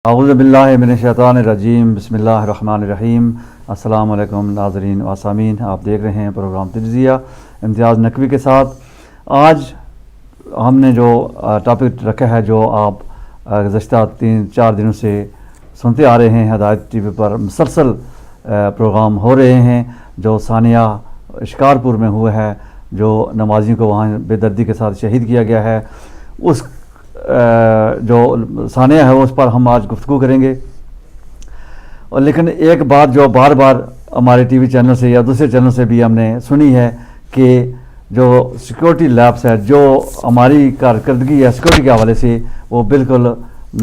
اعوذ باللہ من الشیطان الرجیم بسم اللہ الرحمن الرحیم۔ السلام علیکم ناظرین و سامعین، آپ دیکھ رہے ہیں پروگرام تجزیہ امتیاز نقوی کے ساتھ۔ آج ہم نے جو ٹاپک رکھا ہے، جو آپ گزشتہ 3-4 دنوں سے سنتے آ رہے ہیں، ہدایت ٹی وی پر مسلسل پروگرام ہو رہے ہیں، جو ثانیہ شکارپور میں ہوا ہے، جو نمازیوں کو وہاں بے دردی کے ساتھ شہید کیا گیا ہے، اس جو ثانیہ ہے اس پر ہم آج گفتگو کریں گے۔ اور لیکن ایک بات جو بار بار ہمارے ٹی وی چینل سے یا دوسرے چینل سے بھی ہم نے سنی ہے کہ جو سیکورٹی لیبس ہے، جو ہماری کارکردگی ہے سیکورٹی کے حوالے سے، وہ بالکل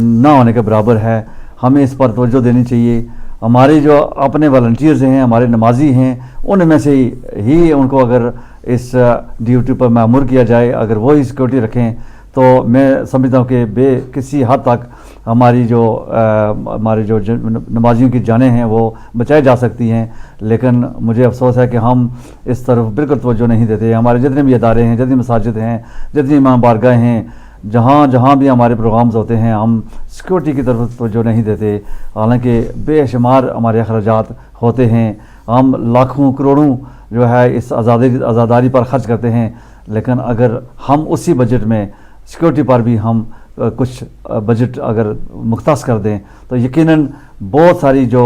نہ ہونے کے برابر ہے۔ ہمیں اس پر توجہ دینی چاہیے۔ ہمارے جو اپنے والنٹیئرز ہیں، ہمارے نمازی ہیں، ان میں سے ہی ان کو اگر اس ڈیوٹی پر مأمور کیا جائے، اگر وہی سیکورٹی رکھیں، تو میں سمجھتا ہوں کہ کسی حد تک ہمارے جو نمازیوں کی جانیں ہیں وہ بچائی جا سکتی ہیں۔ لیکن مجھے افسوس ہے کہ ہم اس طرف بالکل توجہ نہیں دیتے۔ ہمارے جتنے بھی ادارے ہیں، جتنی مساجد ہیں، جتنی امام بارگاہیں ہیں، جہاں بھی ہمارے پروگرامز ہوتے ہیں، ہم سیکورٹی کی طرف توجہ نہیں دیتے، حالانکہ بے شمار ہمارے اخراجات ہوتے ہیں۔ ہم لاکھوں کروڑوں جو ہے اس آزاداری پر خرچ کرتے ہیں، لیکن اگر ہم اسی بجٹ میں سیکورٹی پر بھی ہم کچھ بجٹ اگر مختص کر دیں تو یقیناً بہت ساری جو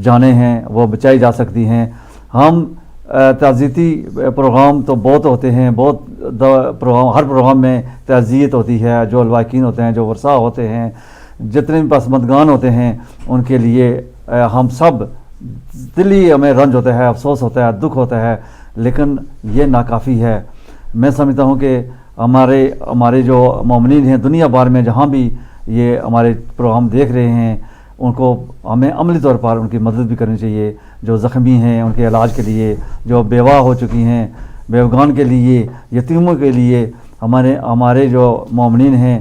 جانیں ہیں وہ بچائی جا سکتی ہیں۔ ہم تعزیتی پروگرام تو بہت ہوتے ہیں، بہت پروگرام، ہر پروگرام میں تعزیت ہوتی ہے، جو الواقعین ہوتے ہیں، جو ورثاء ہوتے ہیں، جتنے بھی پسماندگان ہوتے ہیں، ان کے لیے ہم سب دلی ہمیں رنج ہوتا ہے، افسوس ہوتا ہے، دکھ ہوتا ہے، لیکن یہ ناکافی ہے۔ میں سمجھتا ہوں کہ ہمارے جو مومنین ہیں دنیا بھر میں، جہاں بھی یہ ہمارے پروگرام دیکھ رہے ہیں، ان کو ہمیں عملی طور پر ان کی مدد بھی کرنی چاہیے۔ جو زخمی ہیں ان کے علاج کے لیے، جو بیوہ ہو چکی ہیں، بیوگان کے لیے، یتیموں کے لیے، ہمارے جو مومنین ہیں،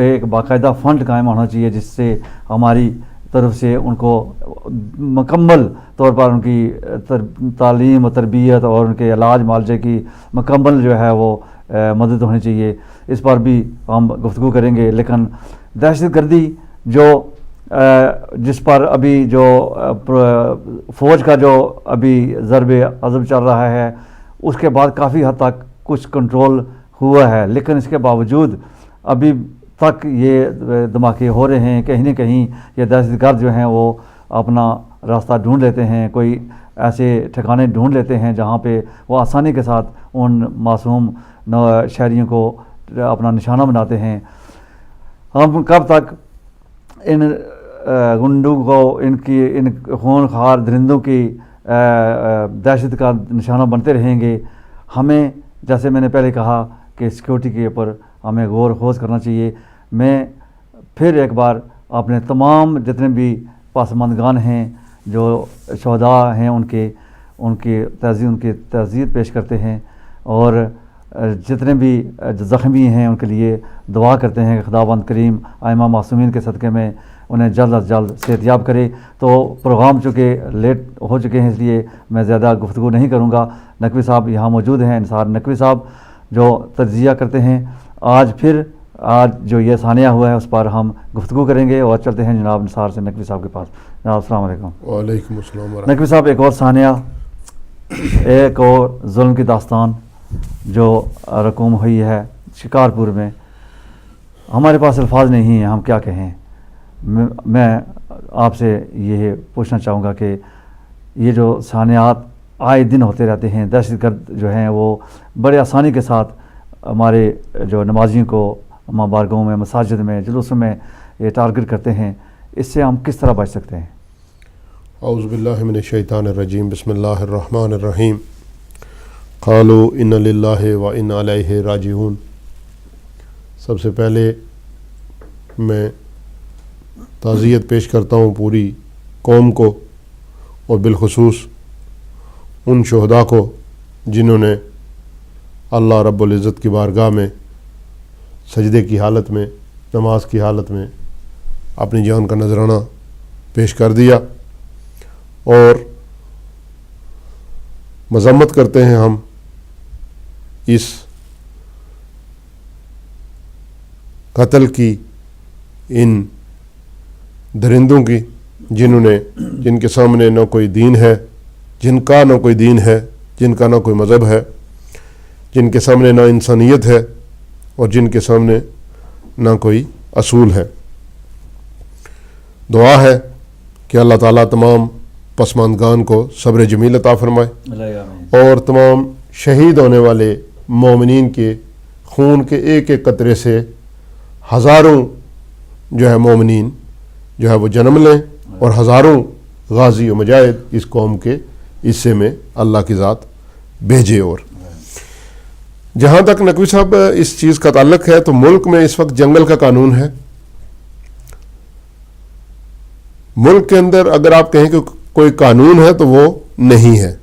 ایک باقاعدہ فنڈ قائم ہونا چاہیے، جس سے ہماری طرف سے ان کو مکمل طور پر ان کی تعلیم و تربیت اور ان کے علاج معالجے کی مکمل جو ہے وہ مدد ہونی چاہیے۔ اس پر بھی ہم گفتگو کریں گے۔ لیکن دہشت گردی جس پر ابھی جو فوج کا جو ابھی ضرب عضب چل رہا ہے، اس کے بعد کافی حد تک کچھ کنٹرول ہوا ہے، لیکن اس کے باوجود ابھی تک یہ دھماکے ہو رہے ہیں۔ کہیں نہ کہیں یہ دہشت گرد جو ہیں وہ اپنا راستہ ڈھونڈ لیتے ہیں، کوئی ایسے ٹھکانے ڈھونڈ لیتے ہیں جہاں پہ وہ آسانی کے ساتھ ان معصوم شہریوں کو اپنا نشانہ بناتے ہیں۔ ہم کب تک ان گنڈوں کو، ان خون خوار درندوں کی دہشت کا نشانہ بنتے رہیں گے؟ ہمیں، جیسے میں نے پہلے کہا، کہ سیکورٹی کے اوپر ہمیں غور و خوض کرنا چاہیے۔ میں پھر ایک بار اپنے تمام جتنے بھی پسماندگان ہیں، جو شہداء ہیں، ان کی تعزیت پیش کرتے ہیں، اور جتنے بھی زخمی ہیں ان کے لیے دعا کرتے ہیں کہ خداوند کریم ائمہ معصومین کے صدقے میں انہیں جلد از جلد صحت یاب کرے۔ تو پروگرام چونکہ لیٹ ہو چکے ہیں، اس لیے میں زیادہ گفتگو نہیں کروں گا۔ نقوی صاحب یہاں موجود ہیں، انصار نقوی صاحب، جو تجزیہ کرتے ہیں۔ آج جو یہ ثانیہ ہوا ہے اس پر ہم گفتگو کریں گے، اور چلتے ہیں جناب انصار سے نقوی صاحب کے پاس۔ جناب السلام علیکم۔ وعلیکم السلام ورحمۃ۔ نقوی صاحب، ایک اور ثانیہ، ایک اور ظلم کی داستان جو رقوم ہوئی ہے شکارپور میں، ہمارے پاس الفاظ نہیں ہیں، ہم کیا کہیں۔ میں آپ سے یہ پوچھنا چاہوں گا کہ یہ جو ثانیات آئے دن ہوتے رہتے ہیں، دہشت گرد جو ہیں وہ بڑے آسانی کے ساتھ ہمارے جو نمازیوں کو امام بارگاہوں میں، مساجد میں، جلوسوں میں یہ ٹارگٹ کرتے ہیں، اس سے ہم کس طرح بچ سکتے ہیں؟ اعوذ باللہ من الشیطان الرجیم، بسم اللہ الرحمن الرحیم۔ قالوا ان للہ و انا الیہ راجعون۔ سب سے پہلے میں تعزیت پیش کرتا ہوں پوری قوم کو، اور بالخصوص ان شہداء کو جنہوں نے اللہ رب العزت کی بارگاہ میں سجدے کی حالت میں، نماز کی حالت میں اپنی جان کا نذرانہ پیش کر دیا۔ اور مذمت کرتے ہیں ہم اس قتل کی، ان درندوں کی جن کے سامنے نہ کوئی دین ہے، جن کا نہ کوئی دین ہے، جن کا نہ کوئی مذہب ہے، جن کے سامنے نہ انسانیت ہے اور جن کے سامنے نہ کوئی اصول ہے۔ دعا ہے کہ اللہ تعالیٰ تمام پسماندگان کو صبر جمیل عطا فرمائے اور تمام شہید ہونے والے مومنین کے خون کے ایک ایک قطرے سے ہزاروں جو ہے مومنین جو ہے وہ جنم لیں اور ہزاروں غازی و مجاہد اس قوم کے حصے میں اللہ کی ذات بھیجے۔ اور جہاں تک نقوی صاحب اس چیز کا تعلق ہے تو ملک میں اس وقت جنگل کا قانون ہے۔ ملک کے اندر اگر آپ کہیں کہ کوئی قانون ہے تو وہ نہیں ہے،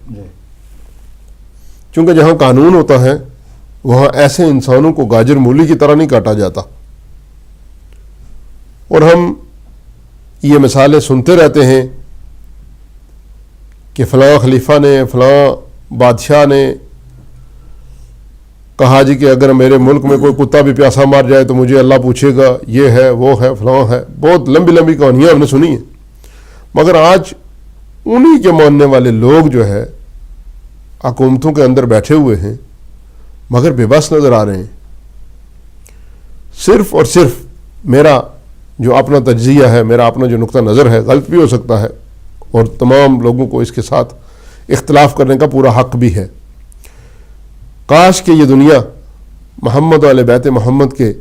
چونکہ جہاں قانون ہوتا ہے وہاں ایسے انسانوں کو گاجر مولی کی طرح نہیں کاٹا جاتا۔ اور ہم یہ مثالیں سنتے رہتے ہیں کہ فلاں خلیفہ نے، فلاں بادشاہ نے کہا جی کہ اگر میرے ملک میں کوئی کتا بھی پیاسا مار جائے تو مجھے اللہ پوچھے گا، یہ ہے وہ ہے فلاں ہے۔ بہت لمبی لمبی کہانیاں ہم نے سنی ہیں، مگر آج انہی کے ماننے والے لوگ جو ہے حکومتوں کے اندر بیٹھے ہوئے ہیں مگر بے بس نظر آ رہے ہیں۔ صرف اور صرف میرا جو اپنا تجزیہ ہے، میرا اپنا جو نقطہ نظر ہے، غلط بھی ہو سکتا ہے اور تمام لوگوں کو اس کے ساتھ اختلاف کرنے کا پورا حق بھی ہے۔ کاش کہ یہ دنیا محمد و اہل بیت محمد کے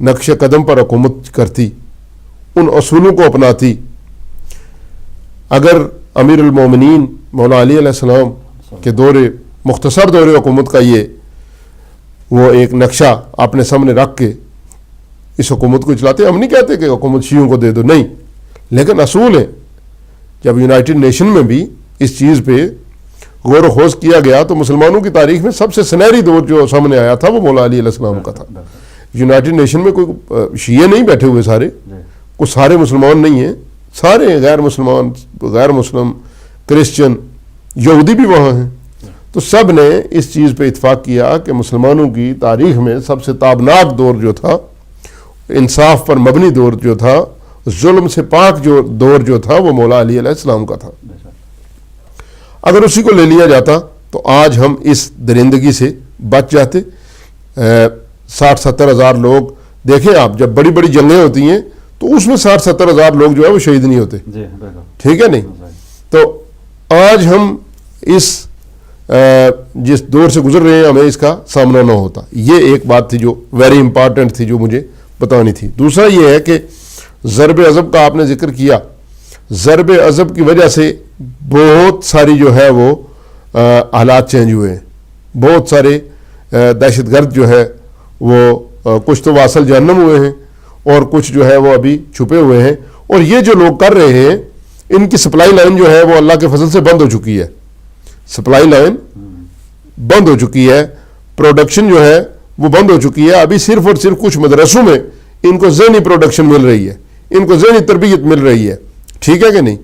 نقش قدم پر حکومت کرتی، ان اصولوں کو اپناتی۔ اگر امیر المومنین مولا علی علیہ السلام کے مختصر دور حکومت کا یہ وہ ایک نقشہ اپنے سامنے رکھ کے اس حکومت کو چلاتے، ہم نہیں کہتے کہ حکومت شیعوں کو دے دو، نہیں، لیکن اصول ہے۔ جب یونائٹڈ نیشن میں بھی اس چیز پہ غور و خوض کیا گیا تو مسلمانوں کی تاریخ میں سب سے سنہری دور جو سامنے آیا تھا وہ مولا علی علیہ السلام کا تھا۔ یونائٹڈ نیشن میں کوئی شیعہ نہیں بیٹھے ہوئے، سارے کچھ سارے مسلمان نہیں ہیں، سارے غیر مسلمان، غیر مسلم، کرسچن، یہودی بھی وہاں ہیں، تو سب نے اس چیز پہ اتفاق کیا کہ مسلمانوں کی تاریخ میں سب سے تابناک دور جو تھا، انصاف پر مبنی دور جو تھا، ظلم سے پاک جو دور جو تھا وہ مولا علی علیہ السلام کا تھا۔ اگر اسی کو لے لیا جاتا تو آج ہم اس درندگی سے بچ جاتے۔ 60-70 ہزار لوگ دیکھیں آپ، جب بڑی بڑی جنگیں ہوتی ہیں تو اس میں 60-70 ہزار لوگ جو ہے وہ شہید نہیں ہوتے، ٹھیک ہے نہیں؟ تو آج ہم جس دور سے گزر رہے ہیں ہمیں اس کا سامنا نہ ہوتا۔ یہ ایک بات تھی جو ویری امپارٹنٹ تھی، جو مجھے بتانی تھی۔ دوسرا یہ ہے کہ ضرب عضب کا آپ نے ذکر کیا۔ ضرب عضب کی وجہ سے بہت ساری جو ہے وہ حالات چینج ہوئے ہیں، بہت سارے دہشت گرد جو ہے وہ کچھ تو واصل جہنم ہوئے ہیں اور کچھ جو ہے وہ ابھی چھپے ہوئے ہیں، اور یہ جو لوگ کر رہے ہیں ان کی سپلائی لائن جو ہے وہ اللہ کے فضل سے بند ہو چکی ہے۔ سپلائی لائن بند ہو چکی ہے، پروڈکشن جو ہے وہ بند ہو چکی ہے۔ ابھی صرف اور صرف کچھ مدرسوں میں ان کو ذہنی پروڈکشن مل رہی ہے، ان کو ذہنی تربیت مل رہی ہے، ٹھیک ہے کہ نہیں؟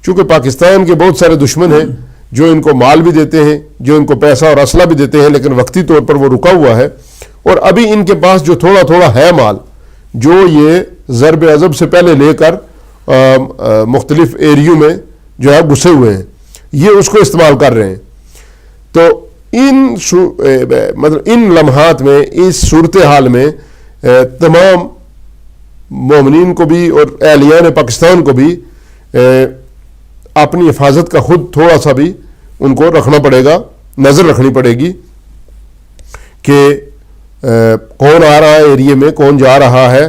چونکہ پاکستان کے بہت سارے دشمن ہیں جو ان کو مال بھی دیتے ہیں، جو ان کو پیسہ اور اسلحہ بھی دیتے ہیں، لیکن وقتی طور پر وہ رکا ہوا ہے، اور ابھی ان کے پاس جو تھوڑا تھوڑا ہے مال جو یہ ضرب عضب سے پہلے لے کر مختلف ایریوں میں جو ہے گھسے ہوئے ہیں، یہ اس کو استعمال کر رہے ہیں۔ تو ان لمحات میں، اس صورتحال میں تمام مومنین کو بھی اور اہلیان پاکستان کو بھی اپنی حفاظت کا خود تھوڑا سا بھی ان کو رکھنا پڑے گا، نظر رکھنی پڑے گی کہ کون آ رہا ہے ایریے میں، کون جا رہا ہے،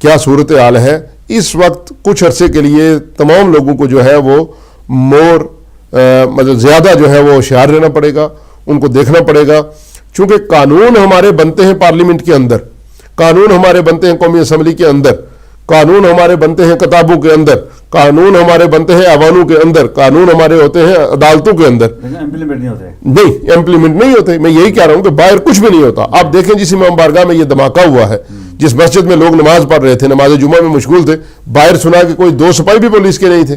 کیا صورتحال ہے۔ اس وقت کچھ عرصے کے لیے تمام لوگوں کو جو ہے وہ زیادہ جو ہے وہ ہوشیار رہنا پڑے گا، ان کو دیکھنا پڑے گا، چونکہ قانون ہمارے بنتے ہیں پارلیمنٹ کے اندر، قانون ہمارے بنتے ہیں قومی اسمبلی کے اندر، قانون ہمارے بنتے ہیں کتابوں کے اندر، قانون ہمارے بنتے ہیں ایوانوں کے اندر، قانون ہمارے ہوتے ہیں عدالتوں کے اندر، نہیں امپلیمنٹ نہیں ہوتے۔ میں یہی کہہ رہا ہوں کہ باہر کچھ بھی نہیں ہوتا۔ آپ دیکھیں جس امام بارگاہ میں یہ دھماکہ ہوا ہے، جس مسجد میں لوگ نماز پڑھ رہے تھے، نماز جمعہ میں مشغول تھے، باہر سنا کہ کوئی 2 سپاہی بھی پولیس کے نہیں تھے۔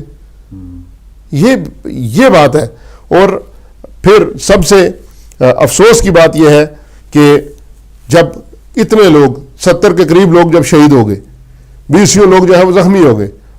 یہ بات ہے۔ اور پھر سب سے افسوس کی بات یہ ہے کہ جب اتنے لوگ 70 کے قریب لوگ جب شہید ہو گئے، 20 لوگ جو ہے وہ زخمی ہو گئے،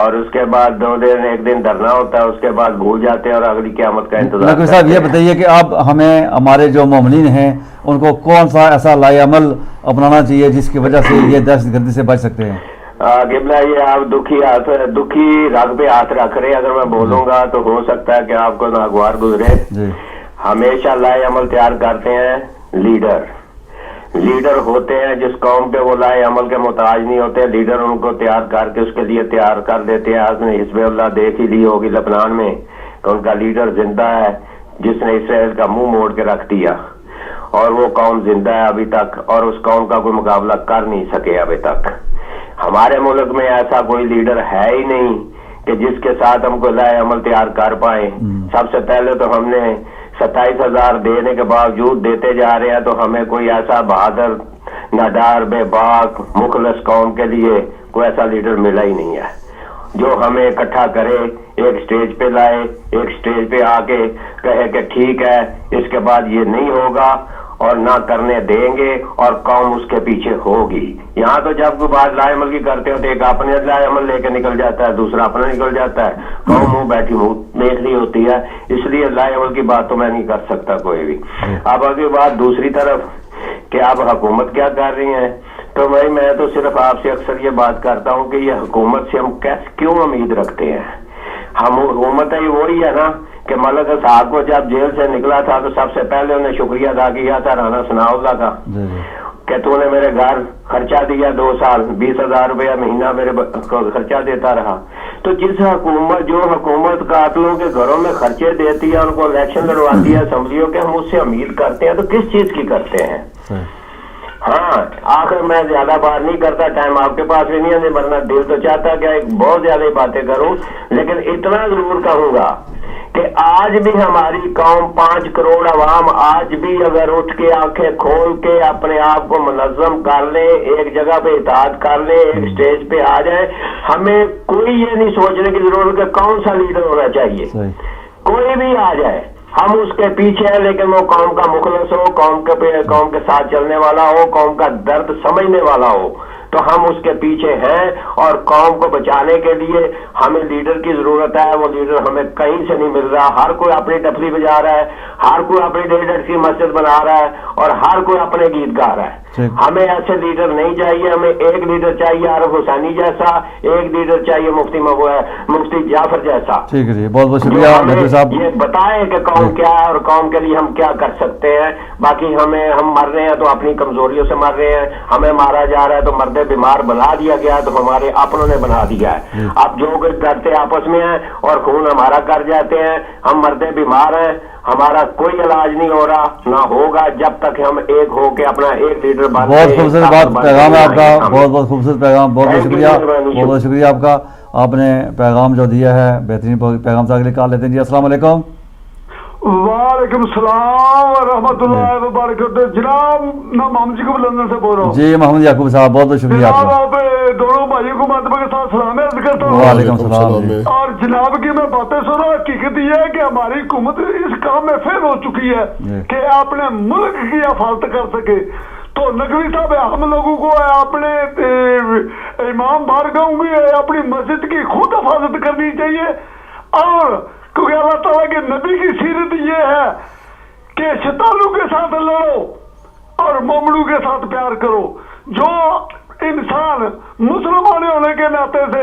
اور اس کے بعد 2 دن 1 دن دھرنا ہوتا ہے, اس کے بعد بھول جاتے ہیں اور اگلی قیامت کا انتظار نقوی صاحب یہ بتائیے کہ اب ہمیں ہمارے جو مومنین ہیں ان کو کون سا ایسا لائے عمل اپنانا چاہیے جس کی وجہ سے یہ دہشت گردی سے بچ سکتے ہیں؟ قبلہ یہ آپ دکھی رگ پہ ہاتھ رکھ رہے, اگر میں بولوں گا تو ہو سکتا ہے کہ آپ کو ناگوار گزرے. جی ہمیشہ لائے عمل تیار کرتے ہیں لیڈر ہوتے ہیں جس قوم کے, وہ لائے عمل کے محتاج نہیں ہوتے. لیڈر ان کو تیار کر کے اس کے لیے تیار کر دیتے ہیں. آج نے حزب اللہ دیکھ ہی لی ہوگی لبنان میں کہ ان کا لیڈر زندہ ہے جس نے اسرائیل کا منہ موڑ کے رکھ دیا, اور وہ قوم زندہ ہے ابھی تک, اور اس قوم کا کوئی مقابلہ کر نہیں سکے ابھی تک. ہمارے ملک میں ایسا کوئی لیڈر ہے ہی نہیں کہ جس کے ساتھ ہم کو لائے عمل تیار کر پائیں. سب سے پہلے تو ہم نے 27,000 دینے کے باوجود دیتے جا رہے ہیں, تو ہمیں کوئی ایسا بہادر نڈار بے باک مخلص قوم کے لیے کوئی ایسا لیڈر ملا ہی نہیں ہے جو ہمیں اکٹھا کرے, ایک سٹیج پہ لائے, ایک سٹیج پہ آ کے کہے کہ ٹھیک ہے اس کے بعد یہ نہیں ہوگا اور نہ کرنے دیں گے, اور قوم اس کے پیچھے ہوگی. یہاں تو جب کوئی بات لائے عمل کی کرتے ہوتے ایک اپنے لائے عمل لے کے نکل جاتا ہے, دوسرا اپنا نکل جاتا ہے, قوم منہ بیٹھی منہ دیکھ لی ہوتی ہے. اس لیے لائے عمل کی بات تو میں نہیں کر سکتا کوئی بھی. اب اگلی بات دوسری طرف کہ اب حکومت کیا کر رہی ہیں, تو میں تو صرف آپ سے اکثر یہ بات کرتا ہوں کہ یہ حکومت سے ہم کیوں امید رکھتے ہیں. ہم حکومت ہی وہی ہے نا کہ ملک صاحب کو جب جیل سے نکلا تھا تو سب سے پہلے انہیں شکریہ ادا کیا تھا رانا ثناء اللہ کا کہ تو نے میرے گھر خرچہ دیا 2 سال 20,000 روپیہ مہینہ میرے خرچہ دیتا رہا. تو جس حکومت جو حکومت قاتلوں کے گھروں میں خرچے دیتی ہے, ان کو الیکشن لڑواتی ہے اسمبلیوں کے, ہم اس سے امید کرتے ہیں تو کس چیز کی کرتے ہیں؟ ہاں آخر میں زیادہ بات نہیں کرتا, ٹائم آپ کے پاس بھی نہیں ہے, ورنہ دل تو چاہتا کہ ایک بہت زیادہ باتیں کروں, لیکن اتنا ضرور کہوں گا کہ آج بھی ہماری قوم 5 کروڑ عوام آج بھی اگر اٹھ کے آنکھیں کھول کے اپنے آپ کو منظم کر لیں, ایک جگہ پہ اطاعت کر لیں, ایک سٹیج پہ آ جائیں, ہمیں کوئی یہ نہیں سوچنے کی ضرورت کہ کون سا لیڈر ہونا چاہیے, کوئی بھی آ جائے ہم اس کے پیچھے ہیں, لیکن وہ قوم کا مخلص ہو, قوم کے ساتھ چلنے والا ہو, قوم کا درد سمجھنے والا ہو, تو ہم اس کے پیچھے ہیں. اور قوم کو بچانے کے لیے ہمیں لیڈر کی ضرورت ہے. وہ لیڈر ہمیں کہیں سے نہیں مل رہا, ہر کوئی اپنی ٹپلی بجا رہا ہے, ہر کوئی اپنی 1.5 کی مسجد بنا رہا ہے, اور ہر کوئی اپنے گیت گا رہا ہے. ہمیں ایسے لیڈر نہیں چاہیے, ہمیں ایک لیڈر چاہیے عارف حسینی جیسا, ایک لیڈر چاہیے مفتی جعفر جیسا. ٹھیک ہے جی, بہت بہت شکریہ نقوی صاحب. یہ بتائیں کہ قوم کیا ہے اور قوم کے لیے ہم کیا کر سکتے ہیں. باقی ہم مر رہے ہیں تو اپنی کمزوریوں سے مر رہے ہیں, ہمیں مارا جا رہا ہے تو مردے بیمار بنا دیا گیا تو ہمارے اپنوں نے بنا دیا ہے. اب جو کچھ کرتے آپس میں ہیں اور خون ہمارا کر جاتے ہیں, ہم مردے بیمار ہیں, ہمارا کوئی علاج نہیں ہو رہا, نہ ہوگا جب تک ہم ایک ہو کے اپنا ایک لیڈر. بہت خوبصورت بات پیغام ہے آپ کا, بہت بہت خوبصورت پیغام, بہت بہت شکریہ, بہت بہت شکریہ آپ کا. آپ نے پیغام جو دیا ہے بہترین پیغام سے اگلے کال لیتے ہیں. جی السلام علیکم. وعلیکم السلام ورحمۃ اللہ وبرکاتہ. جناب میں محمد یعقوب لندن سے بول رہا ہوں. جی محمد یعقوب صاحب بہت بہت شکریہ آپ کا. آپ دونوں بھائیوں کو مرتبہ کے ساتھ سلام عرض کرتا ہوں. وعلیکم السلام. اور جناب کی میں باتیں سن رہا, حقیقت یہ ہے کہ ہماری حکومت اس کام میں فیل ہو چکی ہے کہ اپنے ملک کی حفاظت کر سکے. تو نقوی صاحب ہم لوگوں کو اپنے امام بارگاہوں کی اپنی مسجد کی خود حفاظت کرنی چاہیے. اور کیونکہ اللہ تعالیٰ کے نبی کی سیرت یہ ہے کہ شیطانوں کے ساتھ لڑو اور مومنوں کے ساتھ پیار کرو. جو انسان مسلمان ہونے کے ناطے سے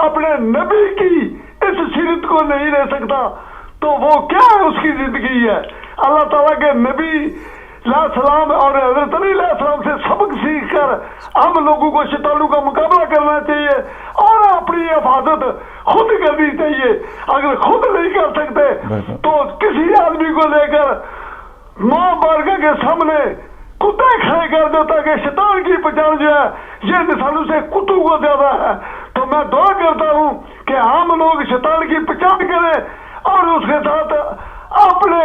اپنے نبی کی اس سیرت کو نہیں لے سکتا تو وہ کیا ہے, اس کی زندگی ہے. اللہ تعالیٰ کے نبی علیہ السلام اور حضرت علی علیہ السلام سے سبق سیکھ کر ہم لوگوں کو شیطانوں کا مقابلہ کرنا چاہیے اور اپنی حفاظت خود کرنی چاہیے. اگر خود نہیں کر سکتے تو کسی آدمی کو لے کر ماں بارگاہ کے سامنے کتے کھڑے کر دو تاکہ شیطان کی پہچان جو ہے یہ انسانوں سے کتوں کو زیادہ ہے. تو میں دعا کرتا ہوں کہ ہم لوگ شیطان کی پہچان کریں اور اس کے ساتھ اپنے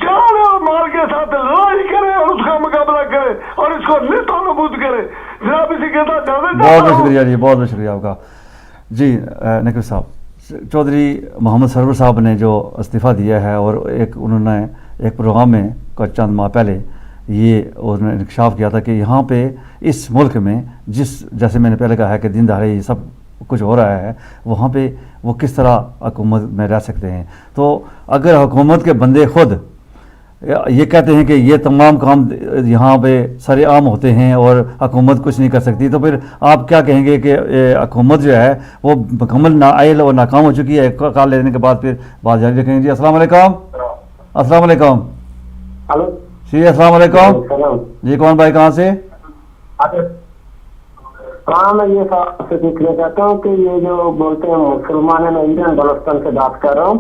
جان اور مال کے ساتھ لڑائی کرے اور اس کا مقابلہ کرے اور اس کو نیست و نابود کرے. جناب اسی کے ساتھ بہت بہت شکریہ جی, بہت بہت شکریہ آپ کا. جی نقوی صاحب, چودھری محمد سرور صاحب نے جو استعفیٰ دیا ہے اور انہوں نے ایک پروگرام میں چند ماہ پہلے یہ انہوں نے انکشاف کیا تھا کہ یہاں پہ اس ملک میں جیسے میں نے پہلے کہا ہے کہ دین دہاڑے یہ سب کچھ ہو رہا ہے وہاں پہ وہ کس طرح حکومت میں رہ سکتے ہیں؟ تو اگر حکومت کے بندے خود یہ کہتے ہیں کہ یہ تمام کام یہاں پہ سر عام ہوتے ہیں اور حکومت کچھ نہیں کر سکتی، تو پھر آپ کیا کہیں گے کہ حکومت جو ہے وہ مکمل نااہل اور ناکام ہو چکی ہے؟ کال لینے کے بعد پھر بات جاری رکھیں گے. جی السلام علیکم. السلام علیکم. ہلو جی السلام علیکم. جی کون بھائی کہاں سے؟ ہاں میں یہ سوال سے پوچھنا چاہتا ہوں کہ یہ جو بولتے ہیں مسلمان ہیں، میں انڈین بلوچستان سے بات کر رہا ہوں.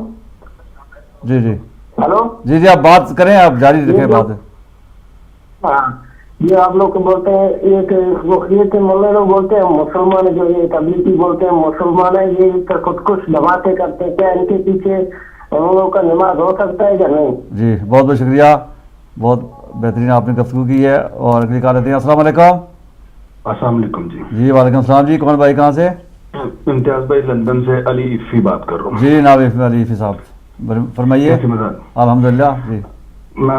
جی جی ہلو جی جی آپ بات کریں، آپ جاری رکھیں بات. ہاں یہ آپ لوگ بولتے ہیں یہ کہ مولوی لوگ بولتے ہیں مسلمان، جو یہ تبلیغی بولتے ہیں مسلمان ہے، یہ خود کچھ دھماکے کرتے ہیں، کیا ان کے پیچھے ان لوگوں کا نماز ہو سکتا ہے یا نہیں؟ جی بہت بہت شکریہ، بہت بہترین آپ نے گفتگو کی ہے. اور اگلی کال لیتے ہیں. السلام علیکم. السلام علیکم. جی جی وعلیکم السلام. جی کون بھائی کہاں سے؟ امتیاز بھائی لندن سے علی افی بات کر رہا ہوں. جی ناوف علی افی صاحب فرمائیے. الحمدللہ. جی میں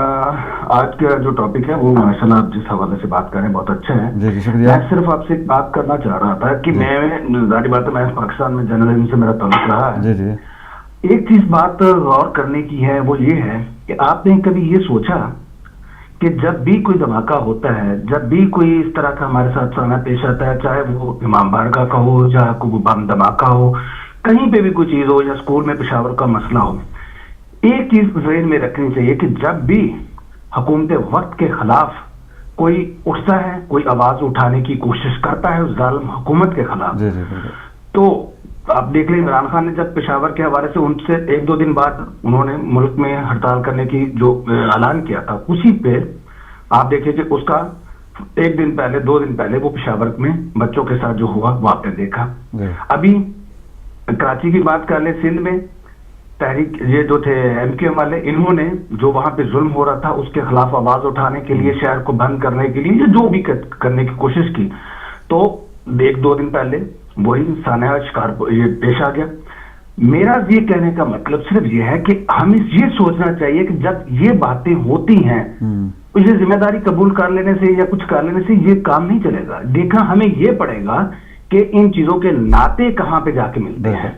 آج کا جو ٹاپک ہے وہ ماشاء اللہ آپ جس حوالے سے بات کر رہے ہیں بہت اچھا ہے. جی شکریہ. میں صرف آپ سے ایک بات کرنا چاہ رہا تھا کہ میں ظاہری بات ہے میں پاکستان میں جرنلزم سے میرا تعلق رہا ہے. جی جی ایک چیز بات غور کرنے کی ہے، وہ یہ ہے کہ آپ نے کبھی یہ سوچا کہ جب بھی کوئی دھماکہ ہوتا ہے، جب بھی کوئی اس طرح کا ہمارے ساتھ سامنا پیش آتا ہے، چاہے وہ امام بارگاہ کا ہو، چاہے کوئی بم دھماکہ ہو، کہیں پہ بھی کوئی چیز ہو، یا اسکول میں پشاور کا مسئلہ ہو، ایک چیز ذہن میں رکھنی چاہیے کہ جب بھی حکومت وقت کے خلاف کوئی اٹھتا ہے، کوئی آواز اٹھانے کی کوشش کرتا ہے اس ظالم حکومت کے خلاف، تو آپ دیکھ لیں عمران خان نے جب پشاور کے حوالے سے ان سے ایک دو دن بعد انہوں نے ملک میں ہڑتال کرنے کی جو اعلان کیا تھا، اسی پہ آپ دیکھیں کہ اس کا ایک دن پہلے، دو دن پہلے وہ پشاور میں بچوں کے ساتھ جو ہوا وہ آپ نے دیکھا. ابھی کراچی کی بات کر لیں، سندھ میں تحریک یہ جو تھے ایم کیو ایم والے، انہوں نے جو وہاں پہ ظلم ہو رہا تھا اس کے خلاف آواز اٹھانے کے لیے، شہر کو بند کرنے کے لیے جو بھی کرنے کی کوشش کی، تو ایک دو دن پہلے وہی سانحہ شکار یہ پیش آ گیا. میرا یہ کہنے کا مطلب صرف یہ ہے کہ ہمیں یہ سوچنا چاہیے کہ جب یہ باتیں ہوتی ہیں یہ ذمہ داری قبول کر لینے سے یا کچھ کر لینے سے یہ کام نہیں چلے گا. دیکھا ہمیں یہ پڑے گا کہ ان چیزوں کے ناطے کہاں پہ جا کے ملتے ہیں.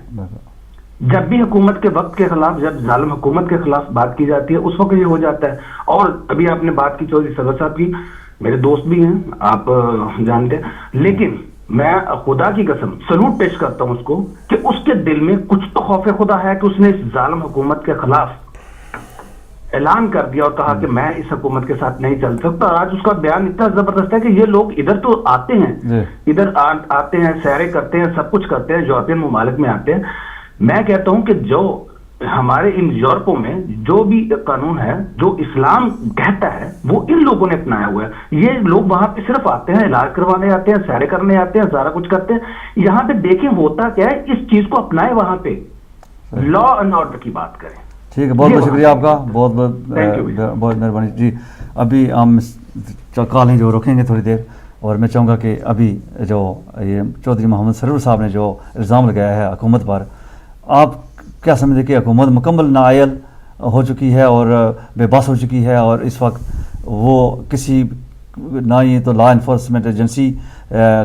جب بھی حکومت کے وقت کے خلاف، جب ظالم حکومت کے خلاف بات کی جاتی ہے اس وقت یہ ہو جاتا ہے. اور ابھی آپ نے بات کی چودھری صدر صاحب کی، میرے دوست بھی ہیں آپ جانتے ہیں، لیکن میں خدا کی قسم سلوٹ پیش کرتا ہوں اس کو کہ اس کے دل میں کچھ تو خوف خدا ہے کہ اس نے اس ظالم حکومت کے خلاف اعلان کر دیا اور کہا کہ میں اس حکومت کے ساتھ نہیں چل سکتا. آج اس کا بیان اتنا زبردست ہے کہ یہ لوگ ادھر تو آتے ہیں، ادھر آتے ہیں، سیرے کرتے ہیں، سب کچھ کرتے ہیں، یورپین ممالک میں آتے ہیں. میں کہتا ہوں کہ جو ہمارے ان یورپوں میں جو بھی قانون ہے، جو اسلام کہتا ہے، وہ ان لوگوں نے اپنایا ہوا ہے. یہ لوگ وہاں پہ صرف آتے ہیں، علاج کروانے آتے ہیں، سیرے کرنے آتے ہیں، سارا کچھ کرتے ہیں. یہاں پہ دیکھیں ہوتا کیا ہے، اس چیز کو اپنائے، وہاں پہ لا اینڈ آرڈر کی بات کریں. ٹھیک ہے، بہت بہت شکریہ آپ کا، بہت بہت مہربانی. جی ابھی ہم کالیں جو رکھیں گے تھوڑی دیر، اور میں چاہوں گا کہ ابھی جو یہ چودھری محمد سرور صاحب نے جو الزام لگایا ہے حکومت پر، آپ کیا سمجھتے کہ حکومت مکمل نااہل ہو چکی ہے اور بے بس ہو چکی ہے، اور اس وقت وہ کسی نہ ہی تو لا انفورسمنٹ ایجنسی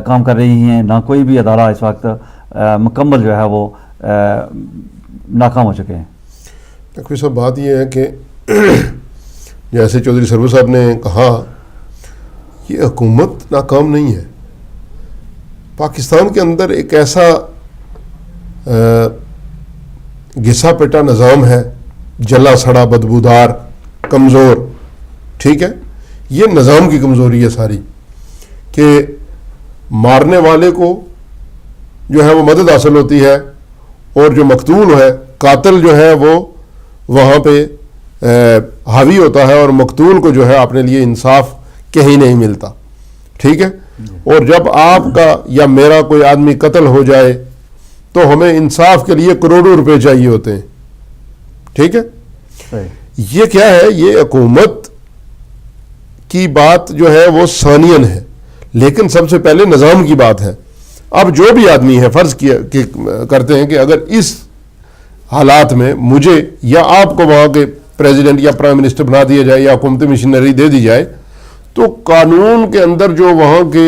کام کر رہی ہیں، نہ کوئی بھی ادارہ اس وقت مکمل جو ہے وہ ناکام ہو چکے ہیں؟ کوئی صاحب بات یہ ہے کہ جیسے چودھری سرور صاحب نے کہا، یہ حکومت ناکام نہیں ہے. پاکستان کے اندر ایک ایسا گھسا پٹا نظام ہے، جلا سڑا، بدبودار، کمزور. ٹھیک ہے، یہ نظام کی کمزوری ہے ساری، کہ مارنے والے کو جو ہے وہ مدد حاصل ہوتی ہے، اور جو مقتول ہے، قاتل جو ہے وہ وہاں پہ حاوی ہوتا ہے، اور مقتول کو جو ہے اپنے لیے انصاف کہیں نہیں ملتا. ٹھیک ہے، اور جب آپ کا یا میرا کوئی آدمی قتل ہو جائے تو ہمیں انصاف کے لیے کروڑوں روپے چاہیے ہوتے ہیں. ٹھیک ہے، یہ کیا ہے، یہ حکومت کی بات جو ہے وہ ثانین ہے، لیکن سب سے پہلے نظام کی بات ہے. اب جو بھی آدمی ہے، فرض کیا کہ کرتے ہیں کہ اگر اس حالات میں مجھے یا آپ کو وہاں کے پریزیڈنٹ یا پرائم منسٹر بنا دیا جائے یا حکومتی مشینری دے دی جائے، تو قانون کے اندر جو وہاں کے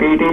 PT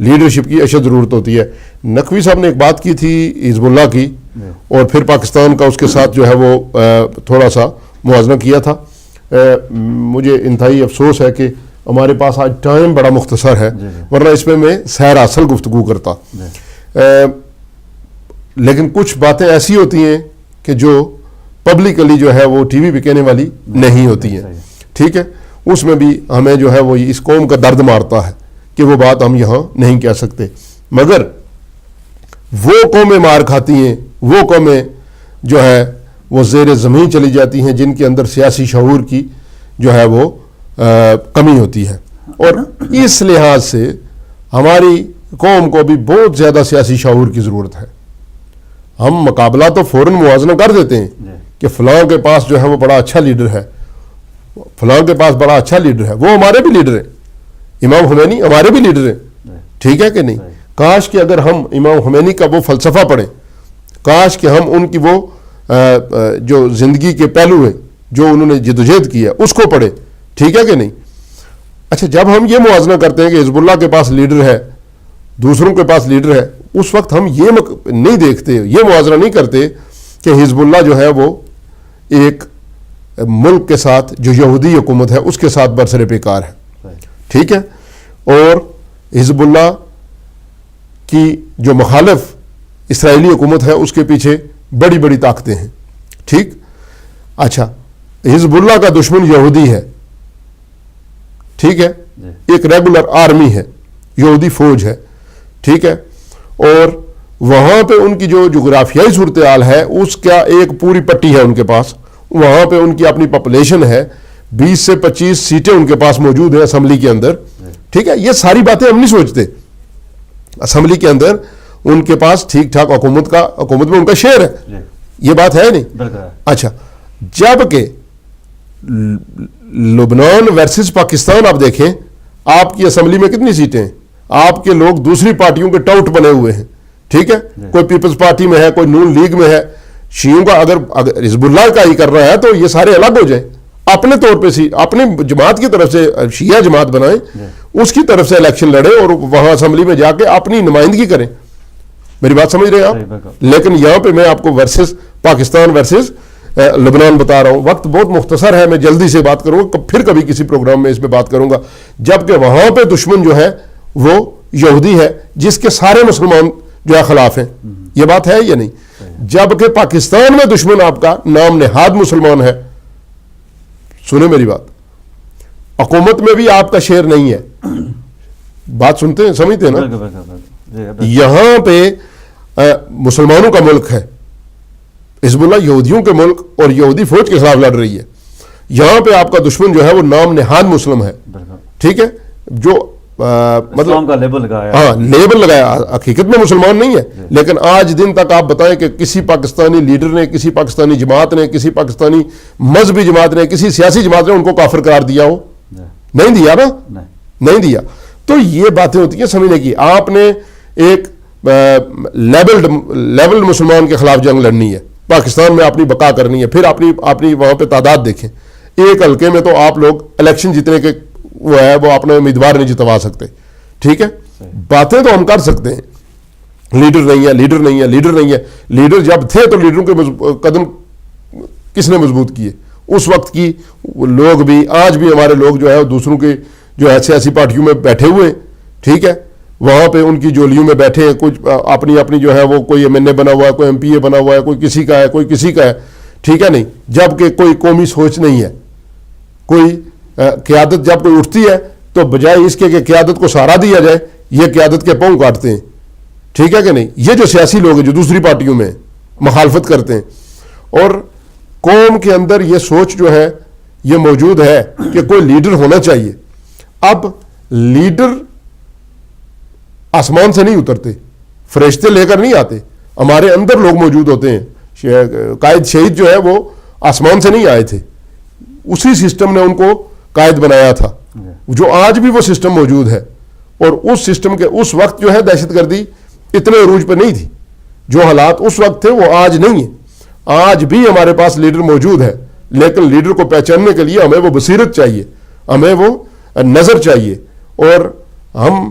لیڈرشپ کی اشد ضرورت ہوتی ہے. نقوی صاحب نے ایک بات کی تھی حزب اللہ کی اور پھر پاکستان کا اس کے ساتھ جو ہے وہ تھوڑا سا موازنہ کیا تھا. مجھے انتہائی افسوس ہے کہ ہمارے پاس آج ٹائم بڑا مختصر ہے, ورنہ اس میں سیر اصل گفتگو کرتا. لیکن کچھ باتیں ایسی ہوتی ہیں کہ جو پبلکلی جو ہے وہ ٹی وی پہ کہنے والی نہیں ہوتی ہیں, ٹھیک ہے. اس میں بھی ہمیں جو ہے وہ اس قوم کا درد مارتا ہے کہ وہ بات ہم یہاں نہیں کہہ سکتے. مگر وہ قومیں مار کھاتی ہیں, وہ قومیں جو ہے وہ زیر زمین چلی جاتی ہیں جن کے اندر سیاسی شعور کی جو ہے وہ کمی ہوتی ہے. اور اس لحاظ سے ہماری قوم کو بھی بہت زیادہ سیاسی شعور کی ضرورت ہے. ہم مقابلہ تو فوراً موازنہ کر دیتے ہیں کہ فلاں کے پاس جو ہے وہ بڑا اچھا لیڈر ہے, فلاں کے پاس بڑا اچھا لیڈر ہے. وہ ہمارے بھی لیڈر ہیں, امام خمینی ہمارے بھی لیڈر ہیں, ٹھیک ہے کہ نہیں. کاش کہ اگر ہم امام خمینی کا وہ فلسفہ پڑھیں, کاش کہ ہم ان کی وہ جو زندگی کے پہلو ہیں جو انہوں نے جدوجہد کی ہے اس کو پڑھیں, ٹھیک ہے کہ نہیں. اچھا, جب ہم یہ موازنہ کرتے ہیں کہ حزب اللہ کے پاس لیڈر ہے, دوسروں کے پاس لیڈر ہے, اس وقت ہم یہ نہیں دیکھتے, یہ موازنہ نہیں کرتے کہ حزب اللہ جو ہے وہ ایک ملک کے ساتھ جو یہودی حکومت ہے اس کے ساتھ برسر پیکار ہے, ٹھیک ہے. اور حزب اللہ کی جو مخالف اسرائیلی حکومت ہے اس کے پیچھے بڑی بڑی طاقتیں ہیں, ٹھیک. اچھا, حزب اللہ کا دشمن یہودی ہے, ٹھیک ہے, ایک ریگولر آرمی ہے, یہودی فوج ہے, ٹھیک ہے. اور وہاں پہ ان کی جو جغرافیائی صورتحال ہے اس کا ایک پوری پٹی ہے ان کے پاس. وہاں پہ ان کی اپنی پاپولیشن ہے, 20 سے 25 سیٹیں ان کے پاس موجود ہیں اسمبلی کے اندر, ٹھیک ہے. یہ ساری باتیں ہم نہیں سوچتے. اسمبلی کے اندر ان کے پاس ٹھیک ٹھاک حکومت میں ان کا شیئر ہے, یہ بات ہے نہیں. اچھا, جب کہ لبنان ورسز پاکستان آپ دیکھیں, آپ کی اسمبلی میں کتنی سیٹیں ہیں, آپ کے لوگ دوسری پارٹیوں کے ٹاؤٹ بنے ہوئے ہیں, ٹھیک ہے. کوئی پیپلز پارٹی میں ہے, کوئی نون لیگ میں ہے. شیعوں کا اگر حزب اللہ کا ہی کر رہا ہے تو یہ سارے الگ ہو جائیں, اپنے طور پہ اپنی جماعت کی طرف سے شیعہ جماعت بنائیں, اس کی طرف سے الیکشن لڑیں اور وہاں اسمبلی میں جا کے اپنی نمائندگی کریں. میری بات سمجھ رہے ہیں آپ. لیکن یہاں پہ میں آپ کو ورسز پاکستان ورسز لبنان بتا رہا ہوں. وقت بہت مختصر ہے, میں جلدی سے بات کروں گا, پھر کبھی کسی پروگرام میں اس پہ بات کروں گا. جبکہ وہاں پہ دشمن جو ہے وہ یہودی ہے جس کے سارے مسلمان جو ہے خلاف ہیں, یہ بات ہے یا نہیں. جبکہ پاکستان میں دشمن آپ کا نام نہاد مسلمان ہے. سنیں میری بات, حکومت میں بھی آپ کا شیئر نہیں ہے. بات سنتے ہیں, سمجھتے ہیں نا. یہاں پہ مسلمانوں کا ملک ہے, حزب اللہ یہودیوں کے ملک اور یہودی فوج کے خلاف لڑ رہی ہے. یہاں پہ آپ کا دشمن جو ہے وہ نام نہاد مسلم ہے, ٹھیک ہے, جو مطلب کا لیبل لگایا, ہاں لیبل لگایا, حقیقت میں مسلمان نہیں ہے. لیکن آج دن تک آپ بتائیں کہ کسی پاکستانی لیڈر نے, کسی پاکستانی جماعت نے, کسی پاکستانی مذہبی جماعت نے, کسی سیاسی جماعت نے ان کو کافر قرار دیا ہو؟ نہیں دیا نا, نہیں دیا. تو یہ باتیں ہوتی ہیں سمجھنے کی. آپ نے ایک لیبلڈ مسلمان کے خلاف جنگ لڑنی ہے, پاکستان میں اپنی بقا کرنی ہے. پھر اپنی وہاں پہ تعداد دیکھیں, ایک حلقے میں تو آپ لوگ الیکشن جیتنے کے وہ ہے وہ اپنے امیدوار نہیں جتوا سکتے, ٹھیک ہے. باتیں تو ہم کر سکتے ہیں, لیڈر نہیں ہے, لیڈر نہیں ہے, لیڈر نہیں ہے. لیڈر جب تھے تو لیڈروں کے قدم کس نے مضبوط کیے اس وقت کی لوگ بھی. آج بھی ہمارے لوگ جو ہے دوسروں کے جو ہے سیاسی پارٹیوں میں بیٹھے ہوئے ہیں, ٹھیک ہے, وہاں پہ ان کی جولیوں میں بیٹھے ہیں. کچھ اپنی جو ہے وہ کوئی MNA بنا ہوا ہے, کوئی MPA بنا ہوا ہے, کوئی کسی کا ہے, کوئی کسی کا ہے, ٹھیک ہے نہیں. جبکہ کوئی قومی سوچ نہیں ہے. کوئی قیادت جب کوئی اٹھتی ہے تو بجائے اس کے کہ قیادت کو سہارا دیا جائے, یہ قیادت کے پاؤں کاٹتے ہیں, ٹھیک ہے کہ نہیں. یہ جو سیاسی لوگ ہیں جو دوسری پارٹیوں میں مخالفت کرتے ہیں, اور قوم کے اندر یہ سوچ جو ہے یہ موجود ہے کہ کوئی لیڈر ہونا چاہیے. اب لیڈر آسمان سے نہیں اترتے, فرشتے لے کر نہیں آتے, ہمارے اندر لوگ موجود ہوتے ہیں. قائد شہید جو ہے وہ آسمان سے نہیں آئے تھے, اسی سسٹم نے ان کو قائد بنایا تھا, جو آج بھی وہ سسٹم موجود ہے. اور اس سسٹم کے اس وقت جو ہے دہشت گردی اتنے عروج پہ نہیں تھی. جو حالات اس وقت تھے وہ آج نہیں ہیں. آج بھی ہمارے پاس لیڈر موجود ہے, لیکن لیڈر کو پہچاننے کے لیے ہمیں وہ بصیرت چاہیے, ہمیں وہ نظر چاہیے. اور ہم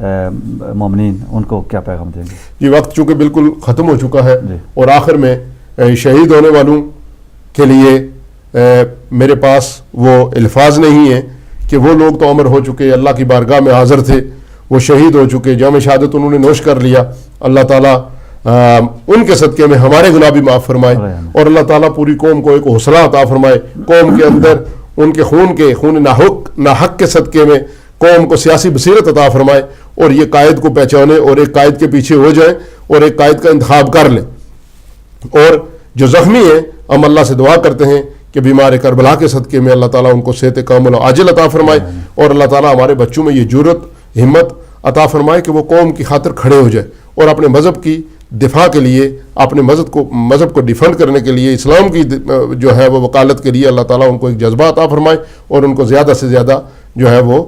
مومنین ان کو کیا پیغام دیں گے؟ یہ وقت چونکہ بالکل ختم ہو چکا ہے جی. اور آخر میں شہید ہونے والوں کے لیے میرے پاس وہ الفاظ نہیں ہیں کہ وہ لوگ تو عمر ہو چکے، اللہ کی بارگاہ میں حاضر تھے، وہ شہید ہو چکے، جام شہادت انہوں نے نوش کر لیا. اللہ تعالیٰ ان کے صدقے میں ہمارے گناہ بھی معاف فرمائے اور اللہ تعالیٰ پوری قوم کو ایک حوصلہ عطا فرمائے. قوم کے اندر ان کے خون ناحق کے صدقے میں قوم کو سیاسی بصیرت عطا فرمائے اور یہ قائد کو پہچانے اور ایک قائد کے پیچھے ہو جائیں اور ایک قائد کا انتخاب کر لیں. اور جو زخمی ہیں ہم اللہ سے دعا کرتے ہیں کہ بیمار کربلا کے صدقے میں اللہ تعالیٰ ان کو صحت کامل و عاجل عطا فرمائے اور اللہ تعالیٰ ہمارے بچوں میں یہ جرت ہمت عطا فرمائے کہ وہ قوم کی خاطر کھڑے ہو جائے اور اپنے مذہب کی دفاع کے لیے، اپنے مذہب کو ڈیفینڈ کرنے کے لیے، اسلام کی جو ہے وہ وکالت کے لیے اللہ تعالیٰ ان کو ایک جذبہ عطا فرمائے اور ان کو زیادہ سے زیادہ جو ہے وہ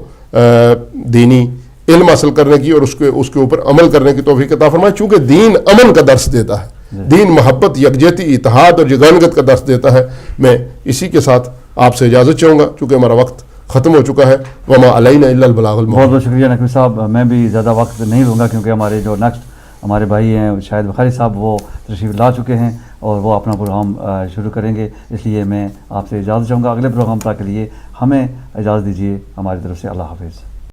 دینی علم حاصل کرنے کی اور اس کے اوپر عمل کرنے کی توفیق عطا فرمائے. چونکہ دین امن کا درس دیتا ہے، دین محبت، یکجہتی، اتحاد اور یگانگت کا درس دیتا ہے. میں اسی کے ساتھ آپ سے اجازت چاہوں گا چونکہ ہمارا وقت ختم ہو چکا ہے. وما علینا الا البلاغ المبین. بہت بہت شکریہ نقوی صاحب. میں بھی زیادہ وقت نہیں لوں گا کیونکہ ہمارے جو نیکسٹ ہمارے بھائی ہیں شاہد بخاری صاحب وہ تشریف لا چکے ہیں اور وہ اپنا پروگرام شروع کریں گے. اس لیے میں آپ سے اجازت چاہوں گا. اگلے پروگرام تک کے لیے ہمیں اجازت دیجیے. ہماری طرف سے اللہ حافظ.